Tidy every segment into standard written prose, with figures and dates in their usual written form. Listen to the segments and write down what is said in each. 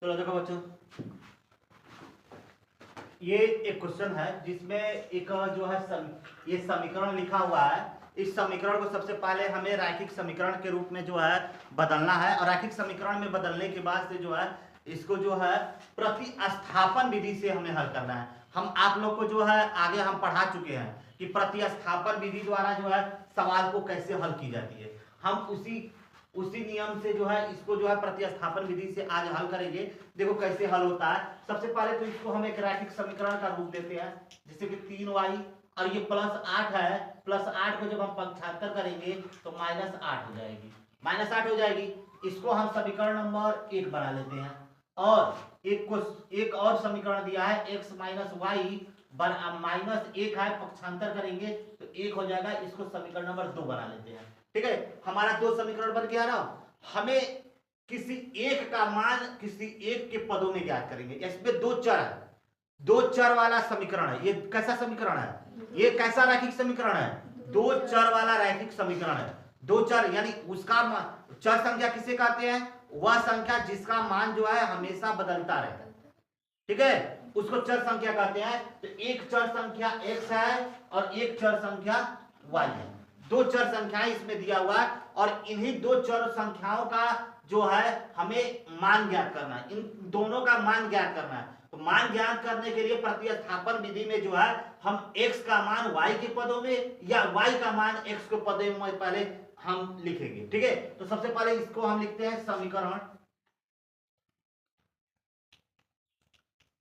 चलो देखो बच्चों, ये एक क्वेश्चन है जिसमें एक जो है ये समीकरण लिखा हुआ है। इस समीकरण को सबसे पहले हमें रैखिक समीकरण के रूप में जो है बदलना है, और रैखिक समीकरण में बदलने के बाद से जो है इसको जो है प्रतिस्थापन विधि से हमें हल करना है। हम आप लोग को जो है आगे हम पढ़ा चुके हैं कि प्रतिस्थापन विधि द्वारा जो है सवाल को कैसे हल की जाती है। हम उसी उसी नियम से जो है इसको जो है प्रतिस्थापन विधि से आज हल करेंगे। देखो कैसे हल होता है। सबसे पहले तो इसको हम एक रैखिक समीकरण का रूप देते हैं, जैसे कि 3y और ये +8 है। +8 को जब हम पक्षांतर करेंगे तो -8 हो जाएगी, -8 हो जाएगी। इसको हम समीकरण नंबर 1 बना लेते हैं। और एक और समीकरण दिया है x - y -1 है, पक्षांतर करेंगे तो 1 हो जाएगा। इसको समीकरण नंबर 2 बना लेते हैं। ठीक है, हमारा 2 समीकरण बन गया ना। हमें किसी एक का मान किसी एक के पदों में ज्ञात करेंगे। इसमें 2 चर है, 2 चर वाला समीकरण है। ये कैसा समीकरण है? ये कैसा रैखिक समीकरण है? 2 चर वाला रैखिक समीकरण है। 2 चर यानी उसका चर संख्या किसे कहते हैं? वह संख्या जिसका मान जो है हमेशा बदलता रहता है। ठीक है, उसको चर संख्या कहते हैं। तो एक चर संख्या x है और एक चर संख्या y है। 2 चर संख्याएं इसमें दिया हुआ है, और इन्हीं 2 चर संख्याओं का जो है हमें मान ज्ञात करना है। इन दोनों का मान ज्ञात करना है। तो मान ज्ञात करने के लिए प्रतिस्थापन विधि में जो है हम x का मान y के पदों में या y का मान x के पदों में पहले हम लिखेंगे। ठीक है, तो सबसे पहले इसको हम लिखते हैं समीकरण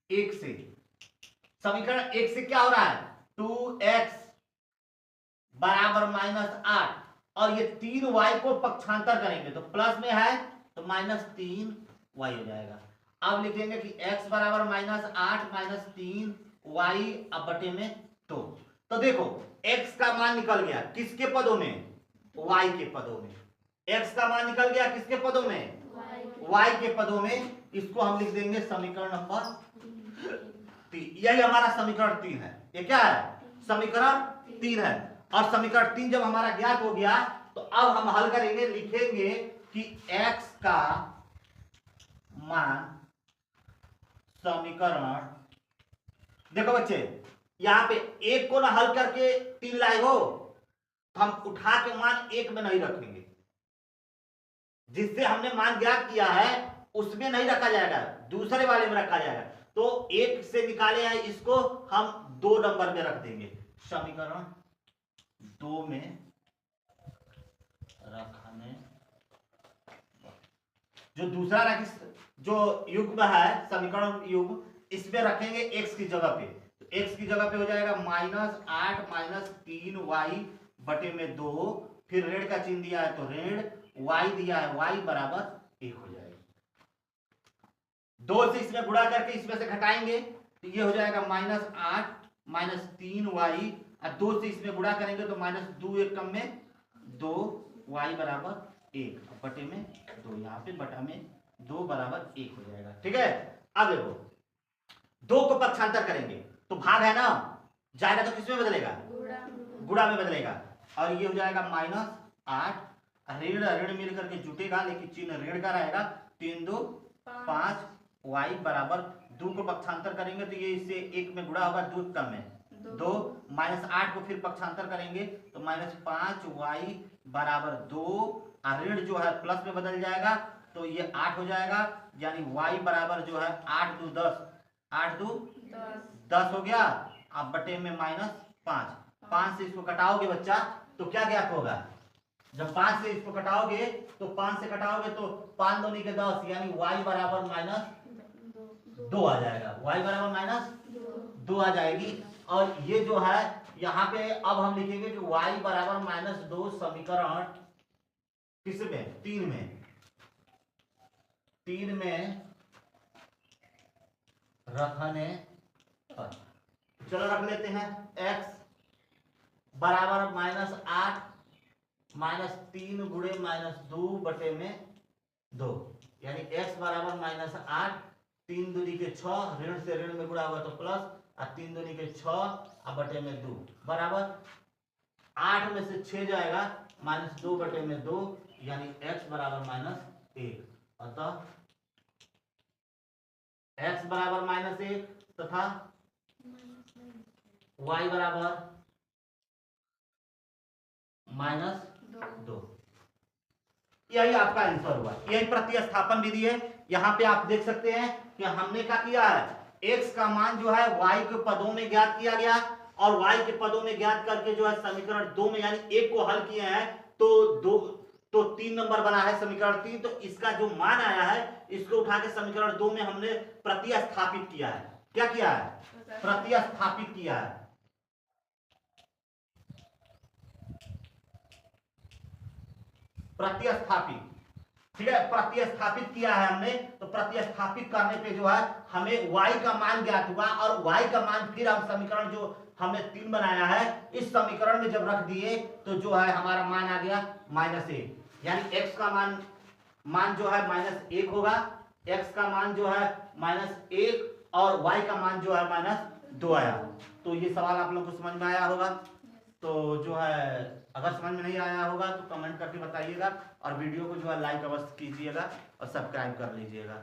1 से। समीकरण 1 से क्या हो रहा है? 2x बराबर -8, और ये 3y को पक्षांतर करेंगे तो प्लस में है तो -3y हो जाएगा। अब लिखेंगे कि x बराबर -8 -3y अब बटे में 2। तो देखो x का मान निकल गया किसके पदों में? y के पदों में। x का मान निकल गया किसके पदों में? y के पदों में। इसको हम लिख देंगे समीकरण नंबर 3। यही हमारा समीकरण 3 है। ये क्या है? समीकरण 3 है। और समीकरण 3 जब हमारा ज्ञात हो गया तो अब हम हल करेंगे। लिखेंगे कि x का मान समीकरण, देखो बच्चे यहां पे एक को ना हल करके 3 लाए हो, हम उठा के मान 1 में नहीं रखेंगे। जिससे हमने मान ज्ञात किया है उसमें नहीं रखा जाएगा, दूसरे वाले में रखा जाएगा। तो 1 से निकाले हैं इसको हम 2 नंबर में रख देंगे। समीकरण 2 में रखने जो दूसरा रखी जो युग्म है समीकरण युग्म, इसमें रखेंगे x की जगह पे। तो x की जगह पे हो जाएगा -8 -3y बटे में 2, फिर ऋण का चिन्ह दिया है तो ऋण, y दिया है y बराबर 1 हो जाएगा। 2 से इसमें गुणा करके इसमें से घटाएंगे तो ये हो जाएगा -8 -3y, और 2 से इसमें गुणा करेंगे तो -2 1 कम में 2y बराबर 1 बटे में 2, यहाँ पे बटा में 2 बराबर 1 हो जाएगा। ठीक है, अब देखो 2 को पक्षांतर करेंगे तो भाग है ना, जाएगा तो किसमें बदलेगा? गुणा में बदलेगा। और ये हो जाएगा -8, ऋण ऋण मिल करके जुटेगा लेकिन चिन्ह ऋण का रहेगा। 3 2 5, y बराबर 2 को पक्षांतर करेंगे तो ये इससे 1 में गुणा होगा, 2 कम में 2, -8 को फिर पक्षांतर करेंगे तो -5y बराबर 2, और ऋण जो है प्लस में बदल जाएगा तो ये 8 हो जाएगा। यानी y बराबर जो है 8 2 10, 8 2 10 हो गया। अब बटे में -5, 5 से इसको कटाओगे बच्चा तो क्या ज्ञात होगा? जब 5 से इसको कटाओगे तो 5 से कटाओगे तो 5 दूनी के 10, यानी y बराबर -2 आ जाएगा। y बराबर -2 आ जाएगी। और ये जो है यहाँ पे अब हम लिखेंगे कि y बराबर -2 समीकरण किसमें? 3 में। 3 में रखने पर चलो रख लेते हैं x बराबर -8 -3 गुणे -2 बटे में 2, यानी x बराबर -8, 3 दूनी के 6, ऋण से ऋण में गुणा हुआ तो प्लस, और 3 दूनी के 6 और बटे में 2 बराबर 8 में से 6 जाएगा -2 बटे में 2, यानी x बराबर -1। अतः x बराबर -1 तथा y बराबर -2। यही आपका आंसर हुआ, यही प्रतिस्थापन विधि है। यहाँ पे आप देख सकते हैं कि हमने क्या किया है, x का मान जो है y के पदों में ज्ञात किया गया और y के पदों में ज्ञात करके जो है समीकरण 2 में यानी 1 को हल किए हैं तो 3 नंबर बना है समीकरण 3। तो इसका जो मान आया है इसको उठा के समीकरण 2 में हमने प्रतिस्थापित किया है। क्या किया है? प्रतिस्थापित किया है। प्रतिस्थापित, ठीक है, प्रतिस्थापित किया है हमने। तो प्रतिस्थापित करने पे जो है हमें y का मान ज्ञात हुआ और y का मान फिर हम समीकरण जो हमने 3 बनाया है इस समीकरण में जब रख दिए तो जो है हमारा मान आ गया -1, यानी x का मान जो है -1 होगा, x का मान जो है -1 और y का मान जो है -2 आया। तो ये सवाल आप लोगों को समझ में आया होगा। तो जो है अगर समझ में नहीं आया होगा तो कमेंट करके बताइएगा और वीडियो को जो है लाइक अवश्य कीजिएगा और सब्सक्राइब कर लीजिएगा।